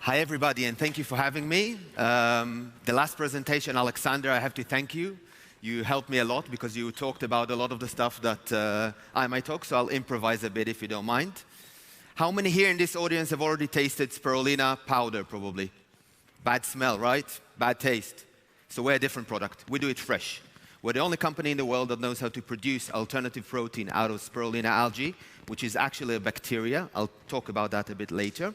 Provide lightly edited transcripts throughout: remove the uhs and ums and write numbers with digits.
Hi, everybody, and thank you for having me. The last presentation, Alexander, I have to thank you. You helped me a lot because you talked about a lot of the stuff that I might talk, so I'll improvise a bit if you don't mind. How many here in this audience have already tasted Spirulina powder, probably? Bad smell, right? Bad taste. So we're a different product. We do it fresh. We're the only company in the world that knows how to produce alternative protein out of Spirulina algae, which is actually a bacteria. I'll talk about that a bit later.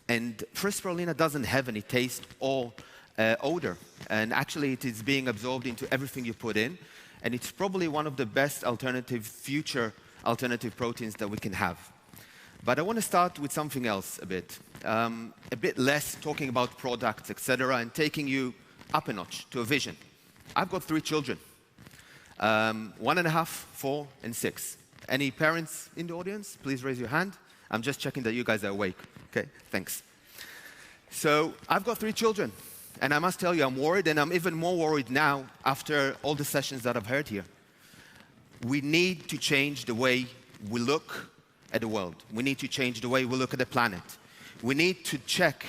And fresh Spirulina doesn't have any taste or odor. And actually, it is being absorbed into everything you put in. And it's probably one of the best future alternative proteins that we can have. But I want to start with something else a bit less talking about products, etc., and taking you up a notch to a vision. I've got 3 children, 1.5, 4, and 6. Any parents in the audience? Please raise your hand. I'm just checking that you guys are awake. Okay, thanks. So I've got 3 children, and I must tell you, I'm worried, and I'm even more worried now after all the sessions that I've heard here. We need to change the way we look at the world. We need to change the way we look at the planet. We need to check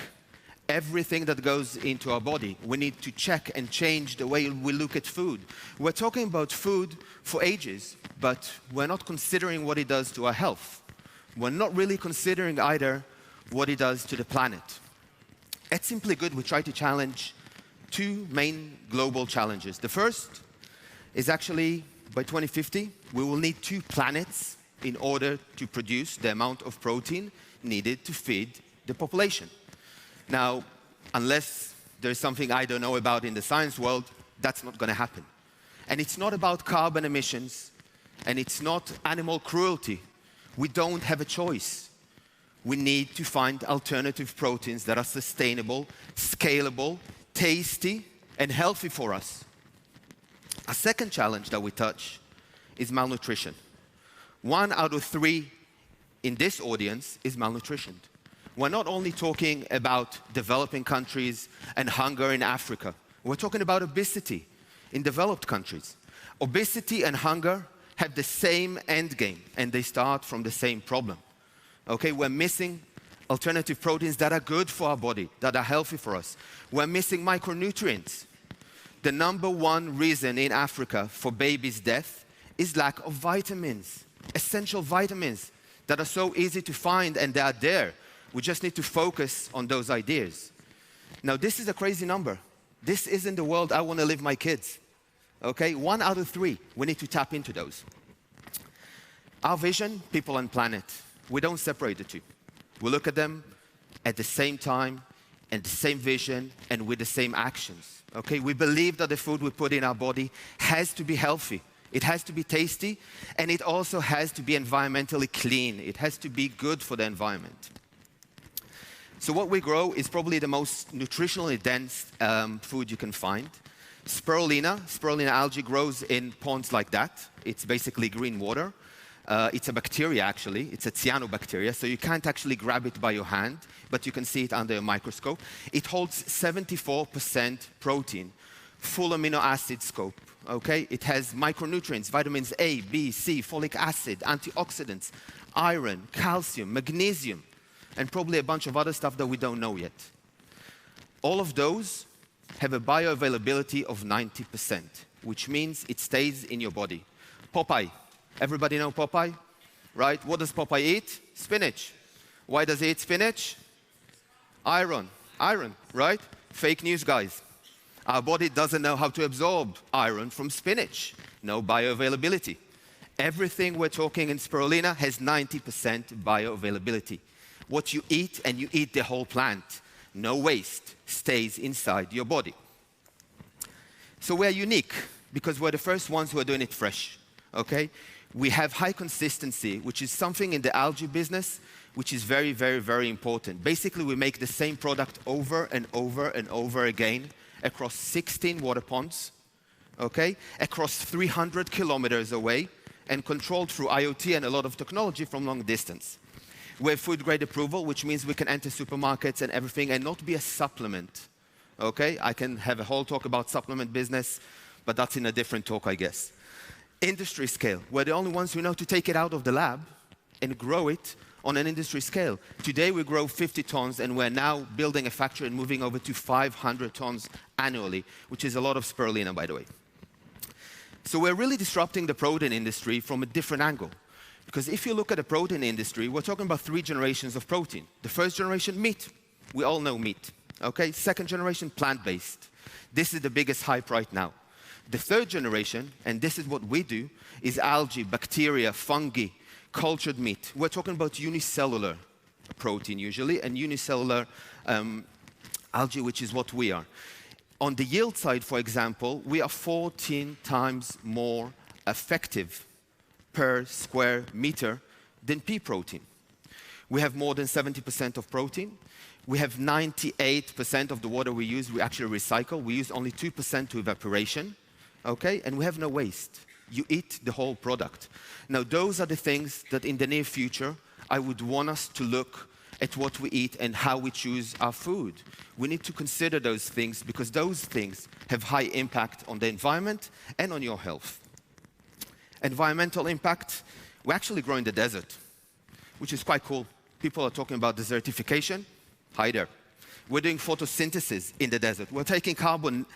everything that goes into our body. We need to check and change the way we look at food. We're talking about food for ages, but we're not considering what it does to our health. We're not really considering either what it does to the planet. At Simpliigood, we try to challenge 2 main global challenges. The first is actually, by 2050, we will need 2 planets in order to produce the amount of protein needed to feed the population. Now, unless there's something I don't know about in the science world, that's not going to happen. And it's not about carbon emissions, and it's not animal cruelty. We don't have a choice. We need to find alternative proteins that are sustainable, scalable, tasty, and healthy for us. A second challenge that we touch is malnutrition. 1 out of 3 in this audience is malnutritioned. We're not only talking about developing countries and hunger in Africa. We're talking about obesity in developed countries. Obesity and hunger have the same end game, and they start from the same problem. Okay, we're missing alternative proteins that are good for our body, that are healthy for us. We're missing micronutrients. The #1 reason in Africa for babies' death is lack of vitamins, essential vitamins that are so easy to find, and they are there. We just need to focus on those ideas. Now, this is a crazy number. This isn't the world I want to live my kids. Okay, 1 out of 3, we need to tap into those. Our vision, people and planet, we don't separate the 2. We look at them at the same time, and the same vision, and with the same actions. Okay, we believe that the food we put in our body has to be healthy. It has to be tasty, and it also has to be environmentally clean. It has to be good for the environment. So what we grow is probably the most nutritionally dense food you can find. Spirulina algae grows in ponds like that. It's basically green water. It's a bacteria, actually. It's a cyanobacteria, so you can't actually grab it by your hand, but you can see it under a microscope. It holds 74% protein, full amino acid scope. Okay? It has micronutrients, vitamins A, B, C, folic acid, antioxidants, iron, calcium, magnesium, and probably a bunch of other stuff that we don't know yet. All of those have a bioavailability of 90%, which means it stays in your body. Popeye. Everybody know Popeye? Right? What does Popeye eat? Spinach. Why does he eat spinach? Iron, right? Fake news, guys. Our body doesn't know how to absorb iron from spinach. No bioavailability. Everything we're talking in Spirulina has 90% bioavailability. What you eat, and you eat the whole plant. No waste, stays inside your body. So we're unique because we're the first ones who are doing it fresh, okay? We have high consistency, which is something in the algae business, which is very, very, very important. Basically, we make the same product over and over and over again across 16 water ponds, okay? Across 300 kilometers away, and controlled through IoT and a lot of technology from long distance. We have food grade approval, which means we can enter supermarkets and everything and not be a supplement, okay? I can have a whole talk about supplement business, but that's in a different talk, I guess. Industry scale. We're the only ones who know to take it out of the lab and grow it on an industry scale. Today we grow 50 tons, and we're now building a factory and moving over to 500 tons annually, which is a lot of spirulina, by the way. So we're really disrupting the protein industry from a different angle. Because if you look at the protein industry, we're talking about 3 generations of protein. The first generation, meat. We all know meat. Okay? Second generation, plant-based. This is the biggest hype right now. The third generation, and this is what we do, is algae, bacteria, fungi, cultured meat. We're talking about unicellular protein usually, and unicellular algae, which is what we are. On the yield side, for example, we are 14 times more effective per square meter than pea protein. We have more than 70% of protein. We have 98% of the water we use, we actually recycle. We use only 2% to evaporation, okay? And we have no waste. You eat the whole product. Now, those are the things that in the near future, I would want us to look at what we eat and how we choose our food. We need to consider those things because those things have high impact on the environment and on your health. Environmental impact, we actually grow in the desert, which is quite cool. People are talking about desertification. Hi there. We're doing photosynthesis in the desert. We're taking carbon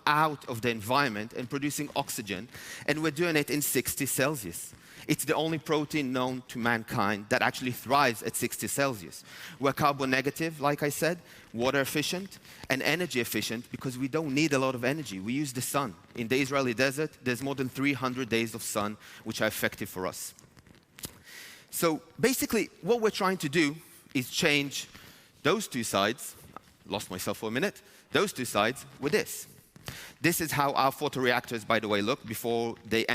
out of the environment and producing oxygen, and we're doing it in 60 Celsius. It's the only protein known to mankind that actually thrives at 60 Celsius. We're carbon negative, like I said, water efficient, and energy efficient because we don't need a lot of energy. We use the sun. In the Israeli desert, there's more than 300 days of sun, which are effective for us. So basically, what we're trying to do is change those 2 sides, lost myself for a minute, those 2 sides with this. This is how our photoreactors, by the way, look before the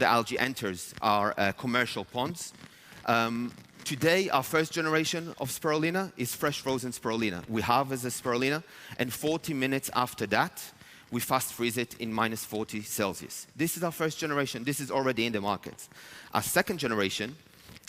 algae enters our commercial ponds. Today, our first generation of spirulina is fresh frozen spirulina. We harvest the spirulina, and 40 minutes after that, we fast freeze it in minus 40 Celsius. This is our first generation. This is already in the markets. Our second generation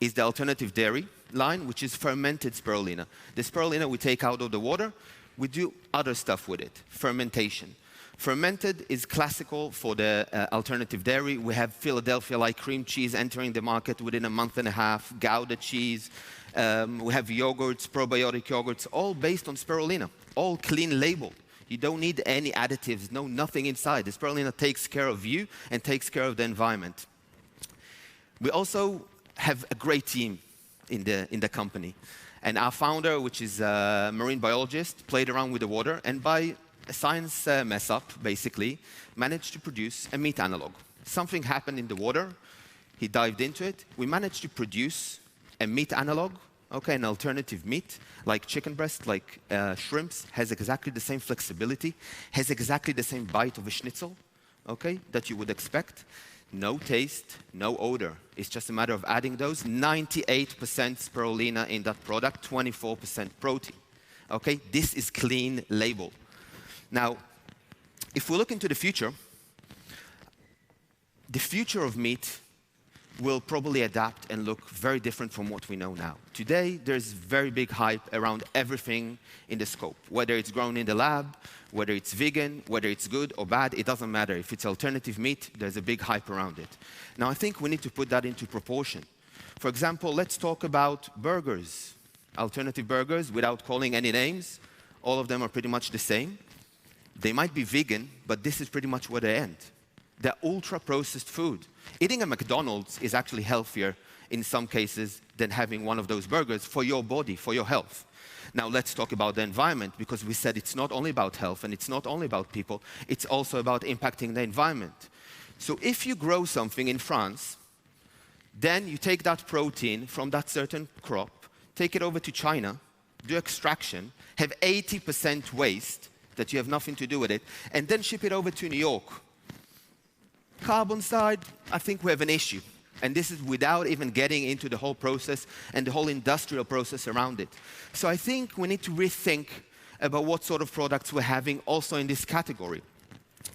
is the alternative dairy line, which is fermented spirulina. The spirulina we take out of the water, we do other stuff with it, fermentation. Fermented is classical for the alternative dairy. We have Philadelphia-like cream cheese entering the market within a month and a half, Gouda cheese. We have yogurts, probiotic yogurts, all based on spirulina, all clean label. You don't need any additives, nothing inside. The spirulina takes care of you and takes care of the environment. We also have a great team in the company. And our founder, which is a marine biologist, played around with the water, and by a science mess up, basically, managed to produce a meat analog. Something happened in the water. He dived into it. We managed to produce a meat analog, okay, an alternative meat, like chicken breast, like shrimps, has exactly the same flexibility, has exactly the same bite of a schnitzel, okay, that you would expect. No taste, no odor. It's just a matter of adding those. 98% spirulina in that product, 24% protein. Okay, this is clean label. Now, if we look into the future of meat will probably adapt and look very different from what we know now. Today, there's very big hype around everything in the scope, whether it's grown in the lab, whether it's vegan, whether it's good or bad, it doesn't matter. If it's alternative meat, there's a big hype around it. Now, I think we need to put that into proportion. For example, let's talk about burgers, alternative burgers, without calling any names. All of them are pretty much the same. They might be vegan, but this is pretty much where they end. They're ultra-processed food. Eating a McDonald's is actually healthier in some cases than having one of those burgers for your body, for your health. Now let's talk about the environment, because we said it's not only about health and it's not only about people, it's also about impacting the environment. So if you grow something in France, then you take that protein from that certain crop, take it over to China, do extraction, have 80% waste that you have nothing to do with it, and then ship it over to New York. Carbon side, I think we have an issue. And this is without even getting into the whole process and the whole industrial process around it. So I think we need to rethink about what sort of products we're having also in this category.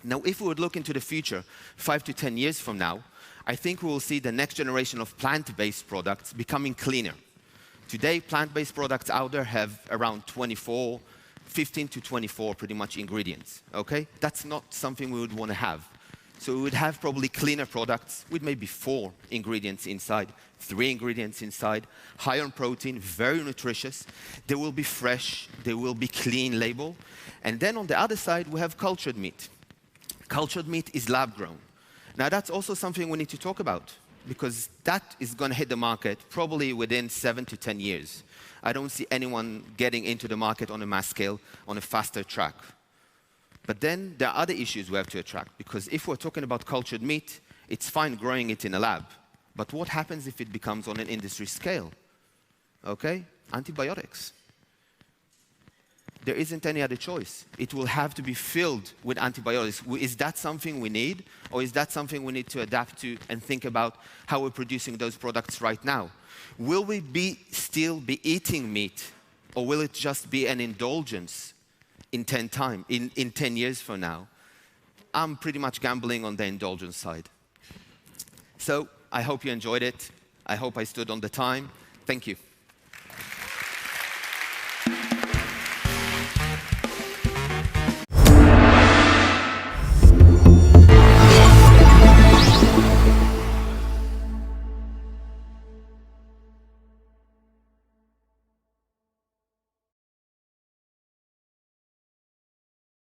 Now, if we would look into the future, 5 to 10 years from now, I think we will see the next generation of plant-based products becoming cleaner. Today, plant-based products out there have around 15 to 24 pretty much ingredients, okay? That's not something we would want to have. So we would have probably cleaner products with maybe 4 ingredients inside, 3 ingredients inside, high on protein, very nutritious. They will be fresh, they will be clean label. And then on the other side, we have cultured meat. Cultured meat is lab grown. Now that's also something we need to talk about, because that is going to hit the market probably within 7 to 10 years. I don't see anyone getting into the market on a mass scale on a faster track. But then there are other issues we have to attract, because if we're talking about cultured meat, it's fine growing it in a lab. But what happens if it becomes on an industry scale? Okay? Antibiotics. There isn't any other choice. It will have to be filled with antibiotics. Is that something we need? Or is that something we need to adapt to and think about how we're producing those products right now? Will we still be eating meat, or will it just be an indulgence in 10 years from now? I'm pretty much gambling on the indulgence side. So I hope you enjoyed it. I hope I stood on the time. Thank you.